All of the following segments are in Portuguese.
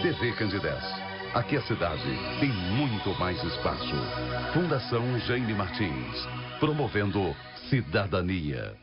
TV Candidez. Aqui a cidade tem muito mais espaço. Fundação Jaime Martins, promovendo cidadania.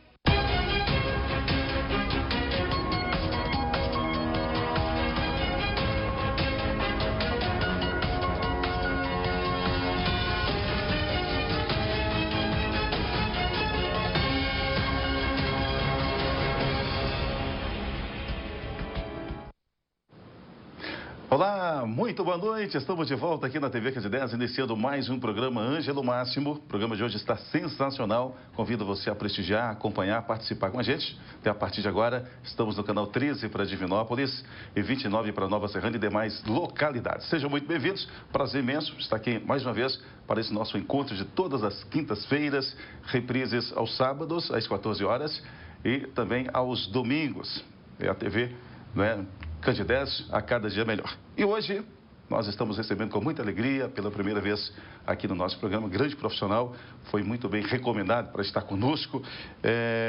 Olá, muito boa noite. Estamos de volta aqui na TV Candidez, iniciando mais um programa Ângelo Máximo. O programa de hoje está sensacional. Convido você a prestigiar, acompanhar, participar com a gente. Até a partir de agora, estamos no canal 13 para Divinópolis e 29 para Nova Serrana e demais localidades. Sejam muito bem-vindos. Prazer imenso estar aqui mais uma vez para esse nosso encontro de todas as quintas-feiras, reprises aos sábados, às 14 horas e também aos domingos. É a TV, não é? Candidez, a cada dia melhor. E hoje nós estamos recebendo com muita alegria, pela primeira vez aqui no nosso programa, grande profissional, foi muito bem recomendado para estar conosco,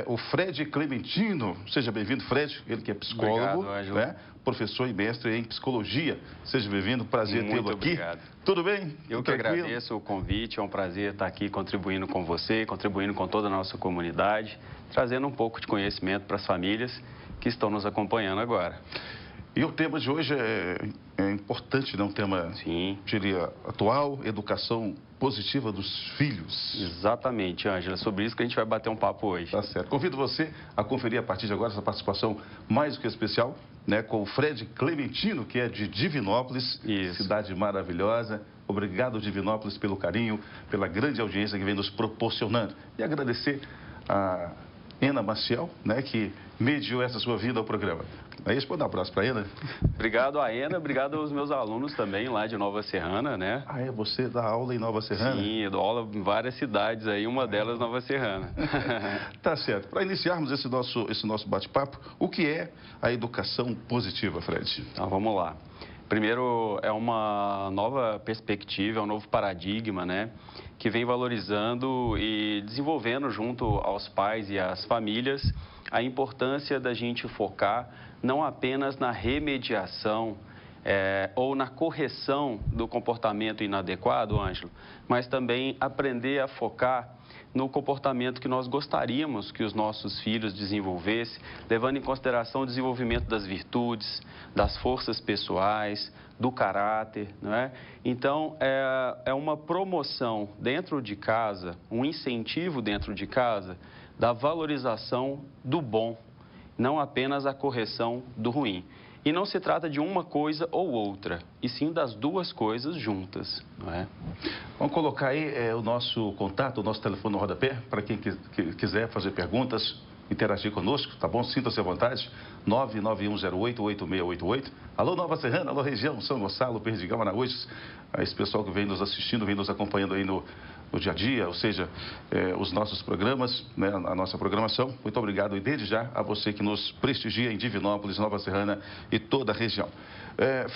o Fred Clementino. Seja bem-vindo, Fred, ele que é psicólogo, obrigado, né? Professor e mestre em psicologia. Seja bem-vindo, prazer tê-lo aqui. Obrigado. Tudo bem? Eu que agradeço o convite, é um prazer estar aqui contribuindo com você, contribuindo com toda a nossa comunidade, trazendo um pouco de conhecimento para as famílias que estão nos acompanhando agora. E o tema de hoje é importante, né? Um tema, sim, diria, atual, educação positiva dos filhos. Exatamente, Ângela, sobre isso que a gente vai bater um papo hoje. Tá certo. Convido você a conferir a partir de agora essa participação mais do que especial, né? Com o Fred Clementino, que é de Divinópolis, isso. Cidade maravilhosa. Obrigado, Divinópolis, pelo carinho, pela grande audiência que vem nos proporcionando. E agradecer a Ena Maciel, né? Que mediou essa sua vinda ao programa. É isso, pode dar um abraço para a Ena? Obrigado a Ena, obrigado aos meus alunos também lá de Nova Serrana, né? Ah, você dá aula em Nova Serrana? Sim, eu dou aula em várias cidades aí, uma delas Nova Serrana. Tá certo. Para iniciarmos esse nosso bate-papo, o que é a educação positiva, Fred? Então, vamos lá. Primeiro, é uma nova perspectiva, é um novo paradigma, né? Que vem valorizando e desenvolvendo junto aos pais e às famílias a importância da gente focar não apenas na remediação ou na correção do comportamento inadequado, Ângelo, mas também aprender a focar no comportamento que nós gostaríamos que os nossos filhos desenvolvessem, levando em consideração o desenvolvimento das virtudes, das forças pessoais, do caráter, não é? Então, é uma promoção dentro de casa, um incentivo dentro de casa da valorização do bom, não apenas a correção do ruim. E não se trata de uma coisa ou outra, e sim das duas coisas juntas, não é? Vamos colocar aí o nosso contato, o nosso telefone no rodapé, para quem quiser fazer perguntas, interagir conosco, tá bom? Sinta-se à vontade, 991088688. Alô, Nova Serrana, alô, região, São Gonçalo, Perdigão, Araújos, esse pessoal que vem nos assistindo, vem nos acompanhando aí no dia a dia, ou seja, os nossos programas, né, a nossa programação. Muito obrigado e desde já a você que nos prestigia em Divinópolis, Nova Serrana e toda a região.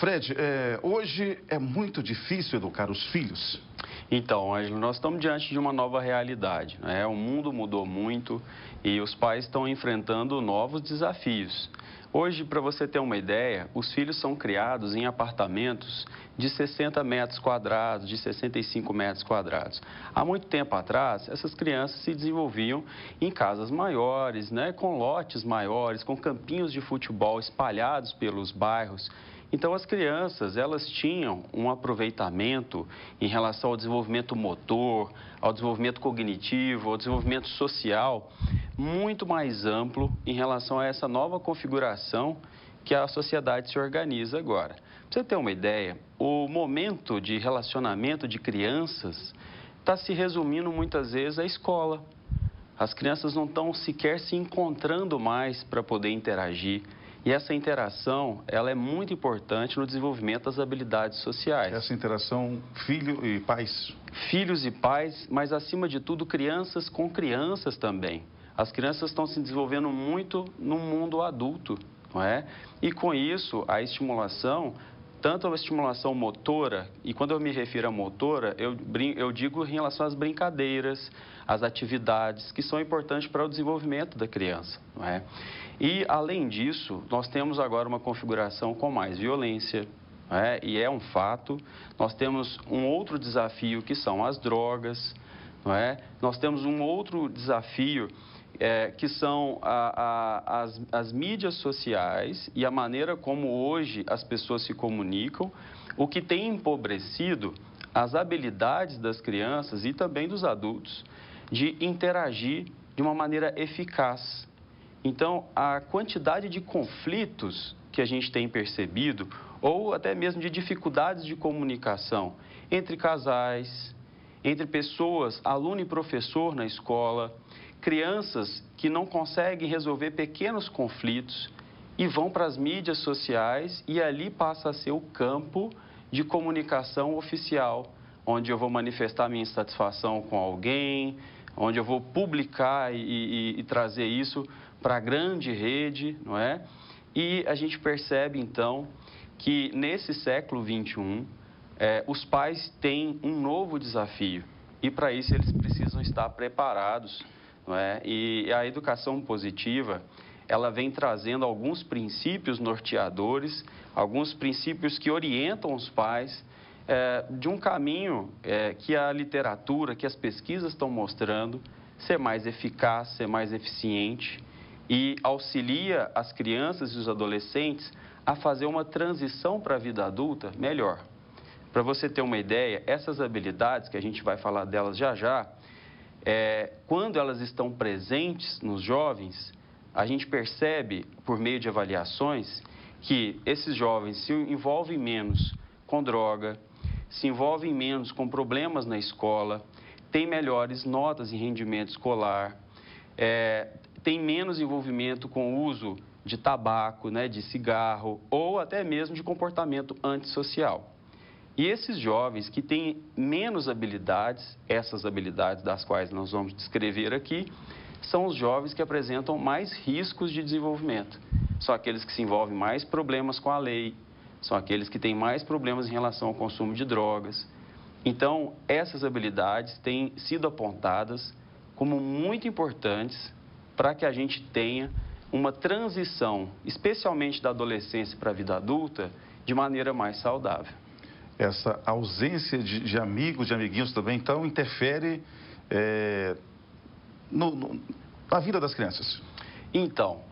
Fred, hoje é muito difícil educar os filhos? Então, Ângelo, nós estamos diante de uma nova realidade, né? O mundo mudou muito e os pais estão enfrentando novos desafios. Hoje, para você ter uma ideia, os filhos são criados em apartamentos de 60 metros quadrados, de 65 metros quadrados. Há muito tempo atrás, essas crianças se desenvolviam em casas maiores, né, com lotes maiores, com campinhos de futebol espalhados pelos bairros. Então, as crianças, elas tinham um aproveitamento em relação ao desenvolvimento motor, ao desenvolvimento cognitivo, ao desenvolvimento social, muito mais amplo em relação a essa nova configuração que a sociedade se organiza agora. Para você ter uma ideia, o momento de relacionamento de crianças está se resumindo muitas vezes à escola. As crianças não estão sequer se encontrando mais para poder interagir. E essa interação, ela é muito importante no desenvolvimento das habilidades sociais. Essa interação filho e pais? Filhos e pais, mas acima de tudo crianças com crianças também. As crianças estão se desenvolvendo muito no mundo adulto, não é? E com isso, a estimulação, tanto a estimulação motora, e quando eu me refiro a motora, eu digo em relação às brincadeiras, às atividades que são importantes para o desenvolvimento da criança, não é? E, além disso, nós temos agora uma configuração com mais violência, não é? E é um fato. Nós temos um outro desafio que são as drogas, não é? Nós temos um outro desafio que são as mídias sociais e a maneira como hoje as pessoas se comunicam, o que tem empobrecido as habilidades das crianças e também dos adultos de interagir de uma maneira eficaz. Então, a quantidade de conflitos que a gente tem percebido, ou até mesmo de dificuldades de comunicação entre casais, entre pessoas, aluno e professor na escola, crianças que não conseguem resolver pequenos conflitos e vão para as mídias sociais e ali passa a ser o campo de comunicação oficial, onde eu vou manifestar minha insatisfação com alguém, onde eu vou publicar e trazer isso para a grande rede, não é? E a gente percebe, então, que nesse século XXI, os pais têm um novo desafio e, para isso, eles precisam estar preparados, não é? E a educação positiva, ela vem trazendo alguns princípios norteadores, alguns princípios que orientam os pais de um caminho que a literatura, que as pesquisas estão mostrando ser mais eficaz, ser mais eficiente e auxilia as crianças e os adolescentes a fazer uma transição para a vida adulta melhor. Para você ter uma ideia, essas habilidades, que a gente vai falar delas já já, quando elas estão presentes nos jovens, a gente percebe, por meio de avaliações, que esses jovens se envolvem menos com droga, se envolvem menos com problemas na escola, têm melhores notas em rendimento escolar, têm menos envolvimento com o uso de tabaco, né, de cigarro ou até mesmo de comportamento antissocial. E esses jovens que têm menos habilidades, essas habilidades das quais nós vamos descrever aqui, são os jovens que apresentam mais riscos de desenvolvimento. São aqueles que se envolvem mais problemas com a lei, são aqueles que têm mais problemas em relação ao consumo de drogas. Então, essas habilidades têm sido apontadas como muito importantes para que a gente tenha uma transição, especialmente da adolescência para a vida adulta, de maneira mais saudável. Essa ausência de amigos, de amiguinhos também, então, interfere na vida das crianças? Então,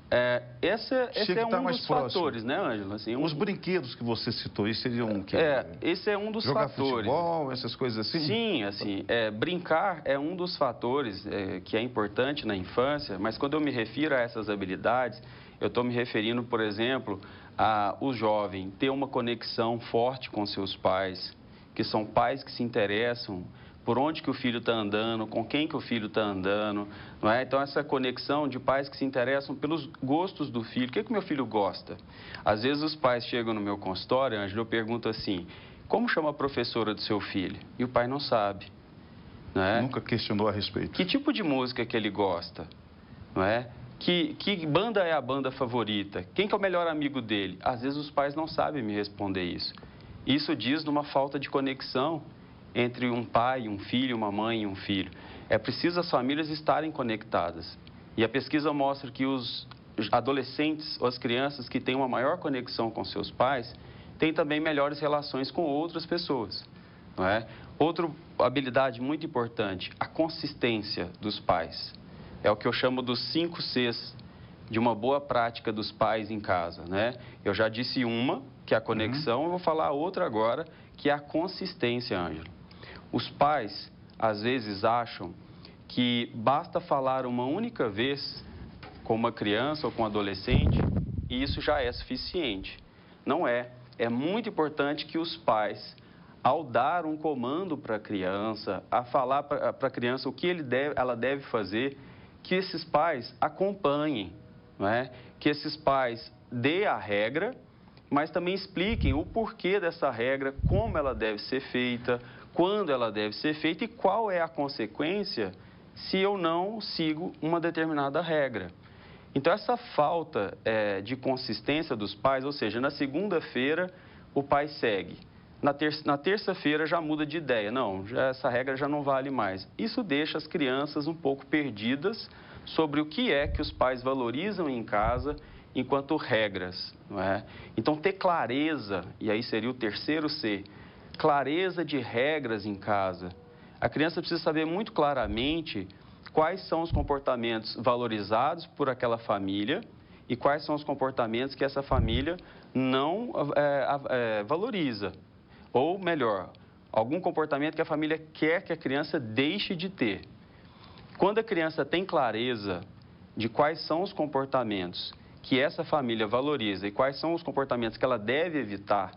esse é um dos fatores, né, Ângelo? Assim, Os brinquedos que você citou, isso seriam o quê? Esse é um dos Jogar fatores. Futebol, essas coisas assim? Sim, assim, brincar é um dos fatores que é importante na infância, mas quando eu me refiro a essas habilidades, eu estou me referindo, por exemplo, a o jovem ter uma conexão forte com seus pais, que são pais que se interessam por onde que o filho está andando, com quem que o filho está andando, não é? Então, essa conexão de pais que se interessam pelos gostos do filho. O que o meu filho gosta? Às vezes, os pais chegam no meu consultório, Ângelo, eu pergunto assim, como chama a professora do seu filho? E o pai não sabe, não é? Nunca questionou a respeito. Que tipo de música que ele gosta, não é? Que banda é a banda favorita? Quem que é o melhor amigo dele? Às vezes, os pais não sabem me responder isso. Isso diz de uma falta de conexão entre um pai, um filho, uma mãe e um filho. É preciso as famílias estarem conectadas. E a pesquisa mostra que os adolescentes ou as crianças que têm uma maior conexão com seus pais têm também melhores relações com outras pessoas, não é? Outra habilidade muito importante, a consistência dos pais. É o que eu chamo dos 5 Cs de uma boa prática dos pais em casa, né? Eu já disse uma, que é a conexão, eu vou falar outra agora, que é a consistência, Ângelo. Os pais, às vezes, acham que basta falar uma única vez com uma criança ou com um adolescente e isso já é suficiente. Não é. É muito importante que os pais, ao dar um comando para a criança, a falar para a criança o que ela deve fazer, que esses pais acompanhem, não é? Que esses pais dêem a regra, mas também expliquem o porquê dessa regra, como ela deve ser feita, quando ela deve ser feita e qual é a consequência se eu não sigo uma determinada regra. Então, essa falta de consistência dos pais, ou seja, na segunda-feira o pai segue, na terça-feira já muda de ideia, não, essa regra já não vale mais. Isso deixa as crianças um pouco perdidas sobre o que é que os pais valorizam em casa enquanto regras, não é? Então, ter clareza, e aí seria o terceiro C, clareza de regras em casa. A criança precisa saber muito claramente quais são os comportamentos valorizados por aquela família e quais são os comportamentos que essa família não valoriza. Ou, melhor, algum comportamento que a família quer que a criança deixe de ter. Quando a criança tem clareza de quais são os comportamentos que essa família valoriza e quais são os comportamentos que ela deve evitar,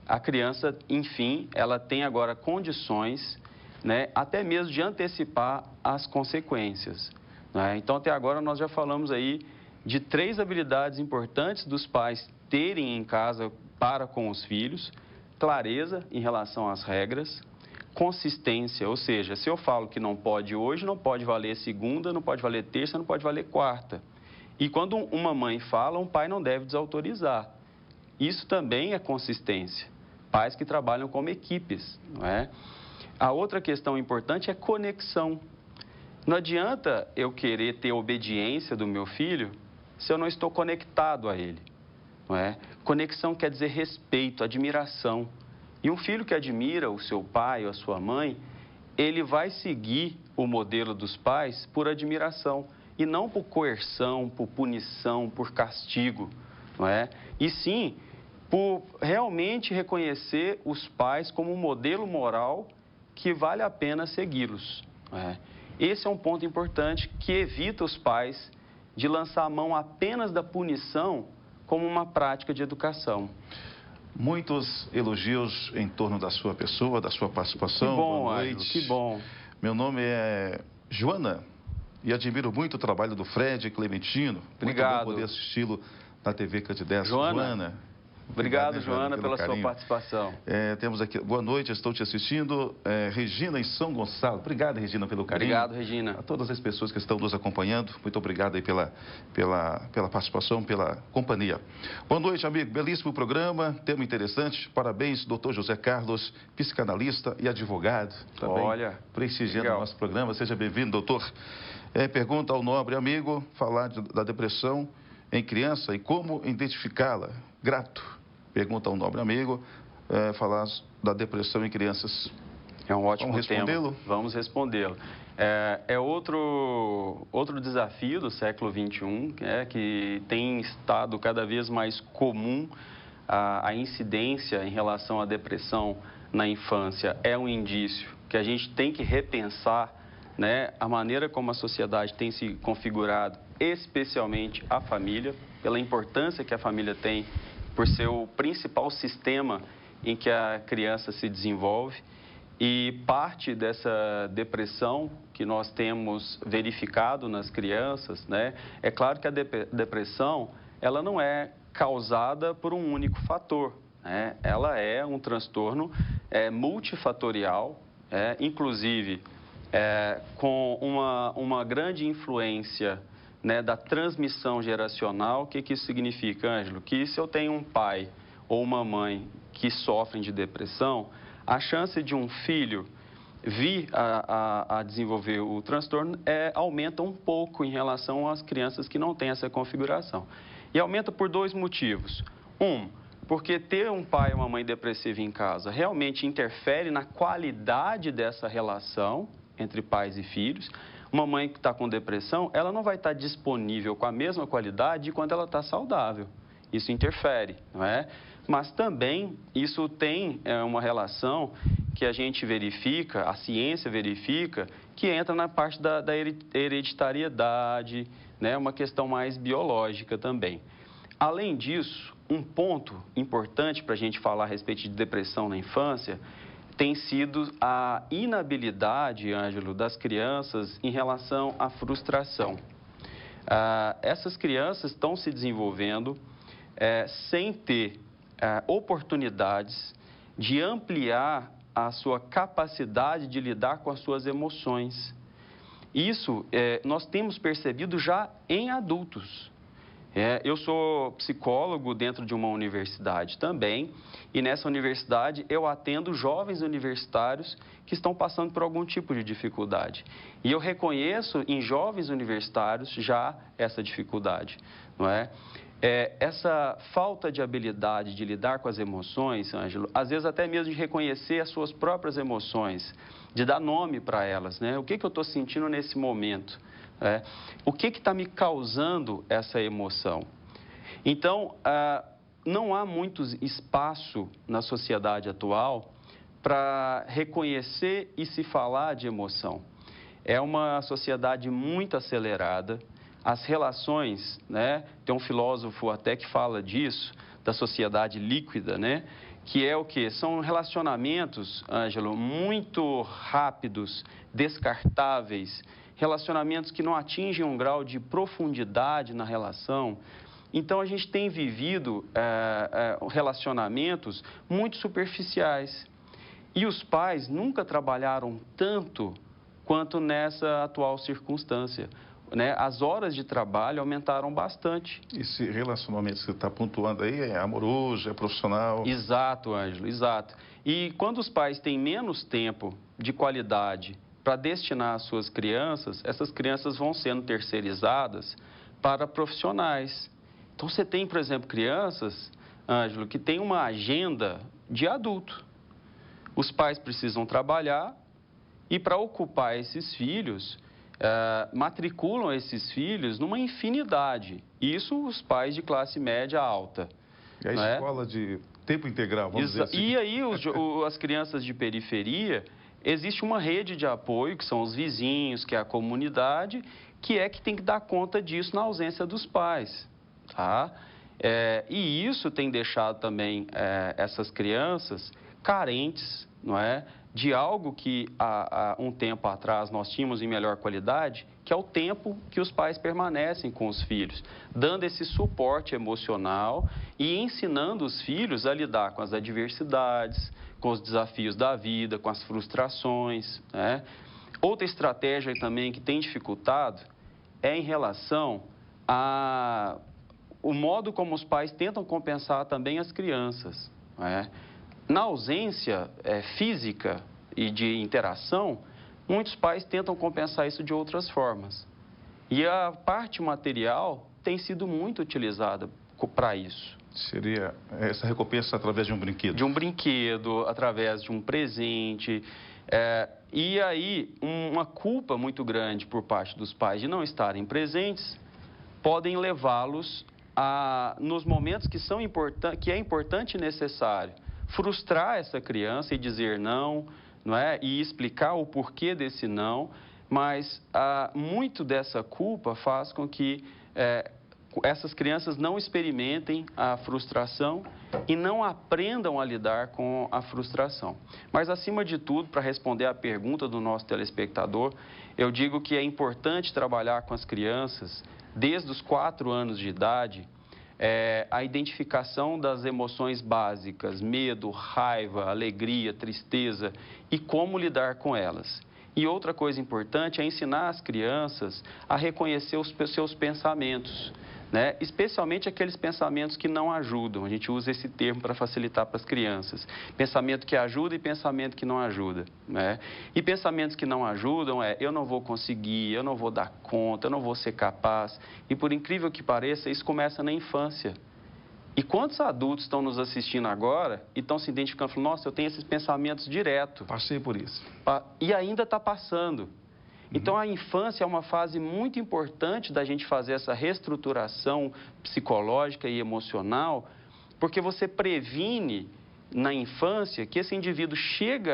a criança, enfim, ela tem agora condições, né, até mesmo de antecipar as consequências, né? Então, até agora, nós já falamos aí de 3 habilidades importantes dos pais terem em casa para com os filhos: clareza em relação às regras, consistência, ou seja, se eu falo que não pode hoje, não pode valer segunda, não pode valer terça, não pode valer quarta. E quando uma mãe fala, um pai não deve desautorizar. Isso também é consistência. Pais que trabalham como equipes, não é? A outra questão importante é conexão. Não adianta eu querer ter obediência do meu filho se eu não estou conectado a ele, não é? Conexão quer dizer respeito, admiração. E um filho que admira o seu pai ou a sua mãe, ele vai seguir o modelo dos pais por admiração e não por coerção, por punição, por castigo, não é? E sim, por realmente reconhecer os pais como um modelo moral que vale a pena segui-los, não é? Esse é um ponto importante que evita os pais de lançar a mão apenas da punição como uma prática de educação. Muitos elogios em torno da sua pessoa, da sua participação. Que bom, Boa noite. Ângelo, que bom. Meu nome é Joana e admiro muito o trabalho do Fred Clementino. Obrigado. Muito bom poder assisti-lo na TV Candidez. Joana. Obrigado, Joana, pela sua participação. Temos aqui, boa noite, estou te assistindo. Regina em São Gonçalo. Obrigado, Regina, pelo carinho. Obrigado, Regina. A todas as pessoas que estão nos acompanhando, muito obrigado aí pela participação, pela companhia. Boa noite, amigo. Belíssimo programa, tema interessante. Parabéns, doutor José Carlos, psicanalista e advogado. Também olha, prestigiando o nosso programa. Seja bem-vindo, doutor. Pergunta ao nobre amigo, falar da depressão em criança e como identificá-la. Grato. Pergunta ao nobre amigo, falar da depressão em crianças. É um ótimo Vamos respondê-lo? Vamos respondê-lo. É outro desafio do século XXI, que tem estado cada vez mais comum a incidência em relação à depressão na infância. É um indício que a gente tem que repensar, né, a maneira como a sociedade tem se configurado, especialmente a família, pela importância que a família tem por ser o principal sistema em que a criança se desenvolve. E parte dessa depressão que nós temos verificado nas crianças, né, é claro que a depressão, ela não é causada por um único fator, né? Ela é um transtorno multifatorial, inclusive com uma grande influência, né, da transmissão geracional. O que isso significa, Ângelo? Que se eu tenho um pai ou uma mãe que sofrem de depressão, a chance de um filho vir a desenvolver o transtorno aumenta um pouco em relação às crianças que não têm essa configuração. E aumenta por 2 motivos. Porque ter um pai ou uma mãe depressiva em casa realmente interfere na qualidade dessa relação entre pais e filhos. Uma mãe que está com depressão, ela não vai estar disponível com a mesma qualidade de quando ela está saudável. Isso interfere, não é? Mas também isso tem uma relação que a gente verifica, a ciência verifica, que entra na parte da hereditariedade, né? Uma questão mais biológica também. Além disso, um ponto importante para a gente falar a respeito de depressão na infância tem sido a inabilidade, Ângelo, das crianças em relação à frustração. Essas crianças estão se desenvolvendo sem ter oportunidades de ampliar a sua capacidade de lidar com as suas emoções. Isso nós temos percebido já em adultos. Eu sou psicólogo dentro de uma universidade também, e nessa universidade eu atendo jovens universitários que estão passando por algum tipo de dificuldade. E eu reconheço em jovens universitários já essa dificuldade, não é? Essa falta de habilidade de lidar com as emoções, Ângelo, às vezes até mesmo de reconhecer as suas próprias emoções, de dar nome para elas, né? O que eu estou sentindo nesse momento? O que está me causando essa emoção? Então, não há muito espaço na sociedade atual para reconhecer e se falar de emoção. É uma sociedade muito acelerada. As relações, né? Tem um filósofo até que fala disso, da sociedade líquida, né? Que é o quê? São relacionamentos, Ângelo, muito rápidos, descartáveis, relacionamentos que não atingem um grau de profundidade na relação. Então, a gente tem vivido relacionamentos muito superficiais. E os pais nunca trabalharam tanto quanto nessa atual circunstância. As horas de trabalho aumentaram bastante. Esse relacionamento que você está pontuando aí é amoroso, é profissional? Exato, Ângelo, exato. E quando os pais têm menos tempo de qualidade para destinar às suas crianças, essas crianças vão sendo terceirizadas para profissionais. Então, você tem, por exemplo, crianças, Ângelo, que têm uma agenda de adulto. Os pais precisam trabalhar e, para ocupar esses filhos, matriculam esses filhos numa infinidade. Isso os pais de classe média alta. E a escola de tempo integral, vamos dizer assim. E aí, as crianças de periferia, existe uma rede de apoio, que são os vizinhos, que é a comunidade, que tem que dar conta disso na ausência dos pais. Tá? E isso tem deixado também essas crianças carentes, não é? De algo que há um tempo atrás nós tínhamos em melhor qualidade, que é o tempo que os pais permanecem com os filhos, dando esse suporte emocional e ensinando os filhos a lidar com as adversidades, com os desafios da vida, com as frustrações, né? Outra estratégia também que tem dificultado é em relação ao modo como os pais tentam compensar também as crianças, né? Na ausência física e de interação, muitos pais tentam compensar isso de outras formas. E a parte material tem sido muito utilizada para isso. Seria essa recompensa através de um brinquedo? De um brinquedo, através de um presente. E aí, uma culpa muito grande por parte dos pais de não estarem presentes podem levá-los nos momentos que é importante e necessário, frustrar essa criança e dizer não, e explicar o porquê desse não, mas muito dessa culpa faz com que essas crianças não experimentem a frustração e não aprendam a lidar com a frustração. Mas, acima de tudo, para responder à pergunta do nosso telespectador, eu digo que é importante trabalhar com as crianças desde os 4 anos de idade, a identificação das emoções básicas, medo, raiva, alegria, tristeza e como lidar com elas. E outra coisa importante é ensinar as crianças a reconhecer os seus pensamentos, né? Especialmente aqueles pensamentos que não ajudam. A gente usa esse termo para facilitar para as crianças. Pensamento que ajuda e pensamento que não ajuda, né? E pensamentos que não ajudam eu não vou conseguir, eu não vou dar conta, eu não vou ser capaz. E por incrível que pareça, isso começa na infância. E quantos adultos estão nos assistindo agora e estão se identificando, falando, nossa, eu tenho esses pensamentos direto. Passei por isso. E ainda está passando. Então, a infância é uma fase muito importante da gente fazer essa reestruturação psicológica e emocional, porque você previne na infância que esse indivíduo chegue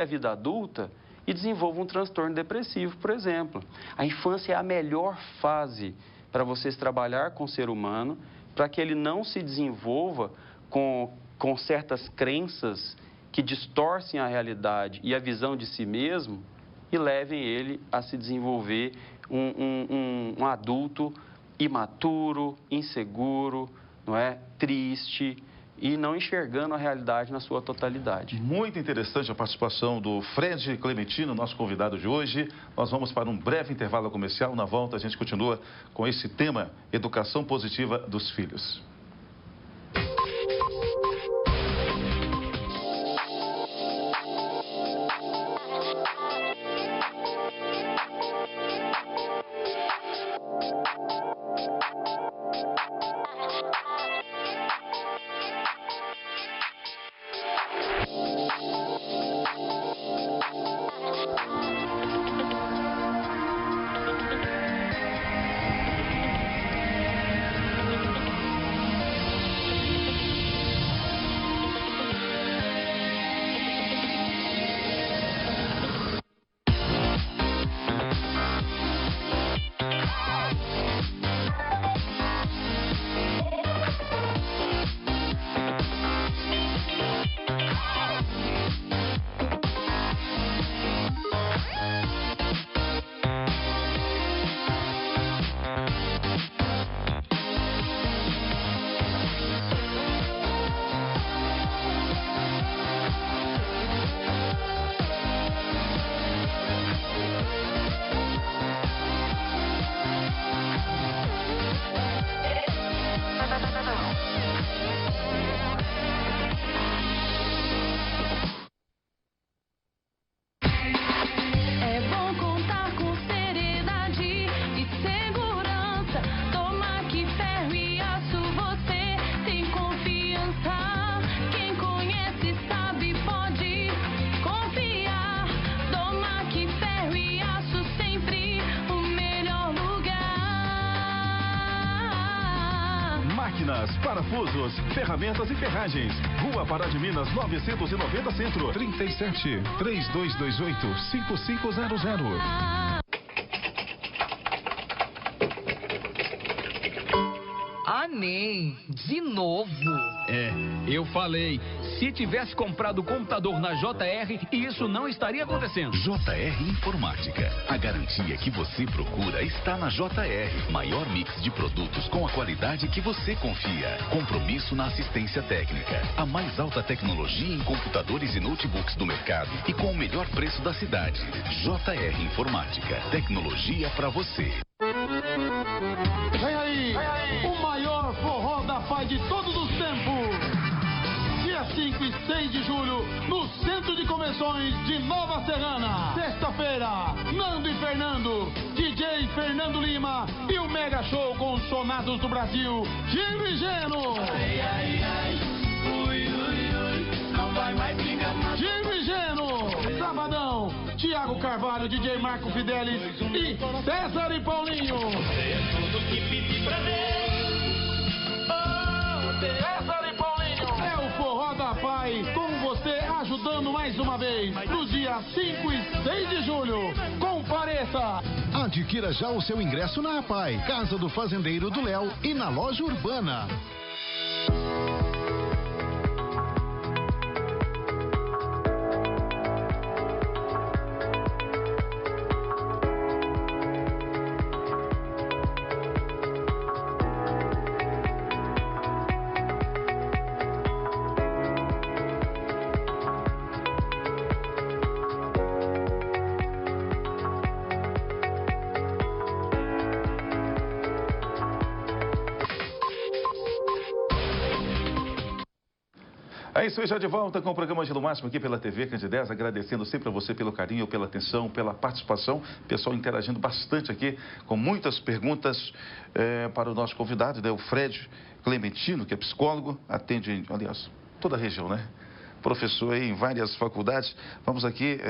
à vida adulta e desenvolva um transtorno depressivo, por exemplo. A infância é a melhor fase para vocês trabalhar com o ser humano, para que ele não se desenvolva com certas crenças que distorcem a realidade e a visão de si mesmo, e levem ele a se desenvolver um adulto imaturo, inseguro, triste e não enxergando a realidade na sua totalidade. Muito interessante a participação do Fred Clementino, nosso convidado de hoje. Nós vamos para um breve intervalo comercial. Na volta a gente continua com esse tema, educação positiva dos filhos. Parafusos, ferramentas e ferragens. Rua Pará de Minas, 990 Centro. 37-3228-5500. Ah, nem. De novo. Eu falei. Se tivesse comprado o computador na JR, isso não estaria acontecendo. JR Informática. A garantia que você procura está na JR. Maior mix de produtos com a qualidade que você confia. Compromisso na assistência técnica. A mais alta tecnologia em computadores e notebooks do mercado e com o melhor preço da cidade. JR Informática. Tecnologia para você. Vem aí, o maior forró da paz de todos os tempos. Dia 5 e 6 de julho, no Centro de Convenções de Nova Serrana. Sexta-feira, Nando e Fernando, DJ Fernando Lima e o Mega Show com os sonados do Brasil, Gino e Geno. Não vai mais brigar. Gino e Geno. Sabadão, Tiago Carvalho, DJ Marco Fidelis e César e Paulinho. César e Paulinho. É o Forró da Pai, com você ajudando mais uma vez, no dia 5 e 6 de julho. Compareça! Adquira já o seu ingresso na APAI, Casa do Fazendeiro do Léo e na Loja Urbana. É isso aí, já de volta com o programa Ângelo Máximo aqui pela TV Candidez, agradecendo sempre a você pelo carinho, pela atenção, pela participação. Pessoal interagindo bastante aqui, com muitas perguntas para o nosso convidado, né, o Fred Clementino, que é psicólogo, atende, aliás, toda a região, né? Professor aí em várias faculdades. Vamos aqui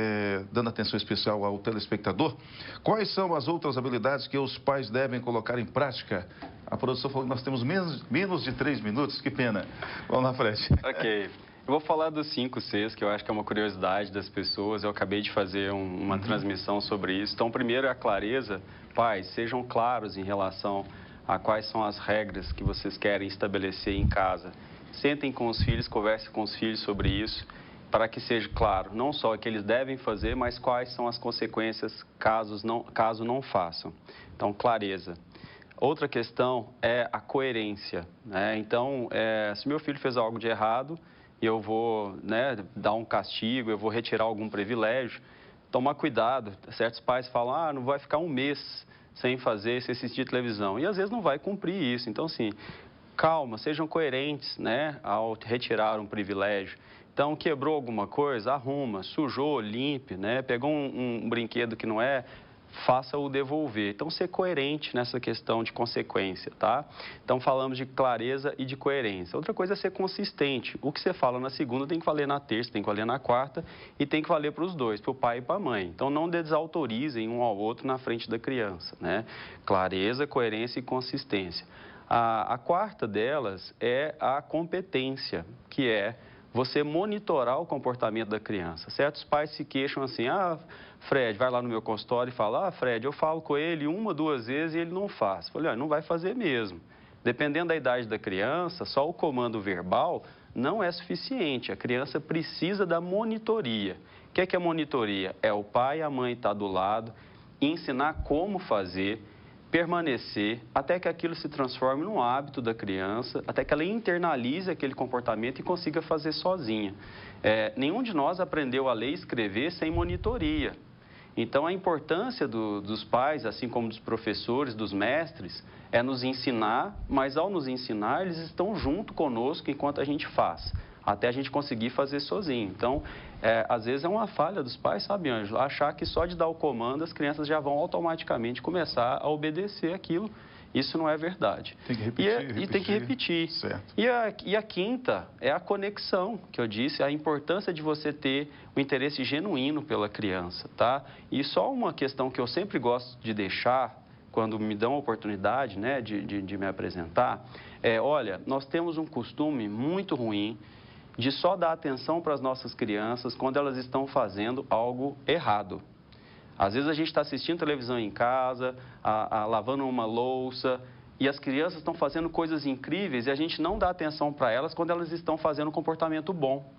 dando atenção especial ao telespectador. Quais são as outras habilidades que os pais devem colocar em prática? A produção falou que nós temos menos de 3 minutos, que pena. Vamos lá, Fred. Ok. Eu vou falar dos 5 Cs, que eu acho que é uma curiosidade das pessoas. Eu acabei de fazer uma transmissão sobre isso. Então, primeiro é a clareza. Pais, sejam claros em relação a quais são as regras que vocês querem estabelecer em casa. Sentem com os filhos, conversem com os filhos sobre isso, para que seja claro, não só o que eles devem fazer, mas quais são as consequências caso não façam. Então, clareza. Outra questão é a coerência, né? Então, se meu filho fez algo de errado, eu vou, né, dar um castigo, eu vou retirar algum privilégio, tomar cuidado. Certos pais falam, não vai ficar um mês sem assistir televisão. E às vezes não vai cumprir isso. Então, assim, calma, sejam coerentes, né, ao retirar um privilégio. Então, quebrou alguma coisa, arruma, sujou, limpe, né, pegou um brinquedo que não faça-o devolver. Então, ser coerente nessa questão de consequência, tá? Então, falamos de clareza e de coerência. Outra coisa é ser consistente. O que você fala na segunda tem que valer na terça, tem que valer na quarta e tem que valer para os dois, para o pai e para a mãe. Então, não desautorizem um ao outro na frente da criança, né? Clareza, coerência e consistência. A quarta delas é a competência, que é você monitorar o comportamento da criança. Certos pais se queixam assim, Fred, vai lá no meu consultório e fala, Fred, eu falo com ele 1, 2 vezes e ele não faz. Eu falei, não vai fazer mesmo. Dependendo da idade da criança, só o comando verbal não é suficiente. A criança precisa da monitoria. O que é monitoria? É o pai e a mãe estar do lado, ensinar como fazer, permanecer até que aquilo se transforme num hábito da criança, até que ela internalize aquele comportamento e consiga fazer sozinha. Nenhum de nós aprendeu a ler e escrever sem monitoria. Então, a importância dos pais, assim como dos professores, dos mestres, é nos ensinar, mas ao nos ensinar, eles estão junto conosco enquanto a gente faz, até a gente conseguir fazer sozinho. Então, às vezes é uma falha dos pais, sabe, Ângelo? Achar que só de dar o comando as crianças já vão automaticamente começar a obedecer aquilo. Isso não é verdade. Tem que repetir, E tem que repetir. Certo. E a quinta é a conexão, que eu disse, a importância de você ter um interesse genuíno pela criança, tá? E só uma questão que eu sempre gosto de deixar, quando me dão a oportunidade, né, de me apresentar, olha, nós temos um costume muito ruim de só dar atenção para as nossas crianças quando elas estão fazendo algo errado. Às vezes a gente está assistindo televisão em casa, lavando uma louça, e as crianças estão fazendo coisas incríveis e a gente não dá atenção para elas quando elas estão fazendo um comportamento bom.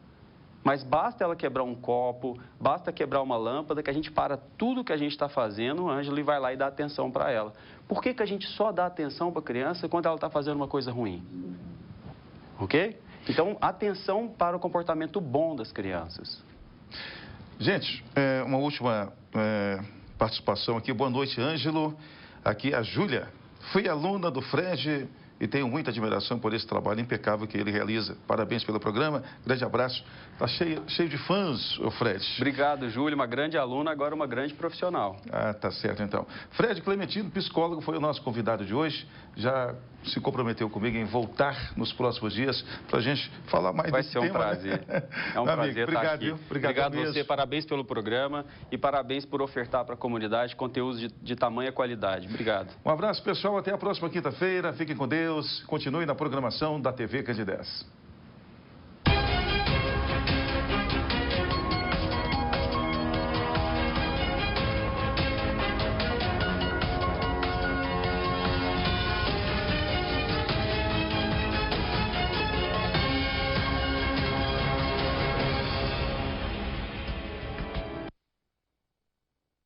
Mas basta ela quebrar um copo, basta quebrar uma lâmpada, que a gente para tudo que a gente está fazendo, o Ângelo vai lá e dá atenção para ela. Por que a gente só dá atenção para a criança quando ela está fazendo uma coisa ruim? Ok? Então, atenção para o comportamento bom das crianças. Gente, uma última participação aqui. Boa noite, Ângelo. Aqui a Júlia. Fui aluna do Fred e tenho muita admiração por esse trabalho impecável que ele realiza. Parabéns pelo programa. Grande abraço. Está cheio de fãs, o Fred. Obrigado, Júlia. Uma grande aluna, agora uma grande profissional. Tá certo, então. Fred Clementino, psicólogo, foi o nosso convidado de hoje. Já se comprometeu comigo em voltar nos próximos dias para a gente falar mais desse tema. Vai ser um prazer. É um prazer estar aqui. Obrigado mesmo. Você, parabéns pelo programa e parabéns por ofertar para a comunidade conteúdos de tamanha qualidade. Obrigado. Um abraço, pessoal. Até a próxima quinta-feira. Fiquem com Deus. Continue na programação da TV Candidez.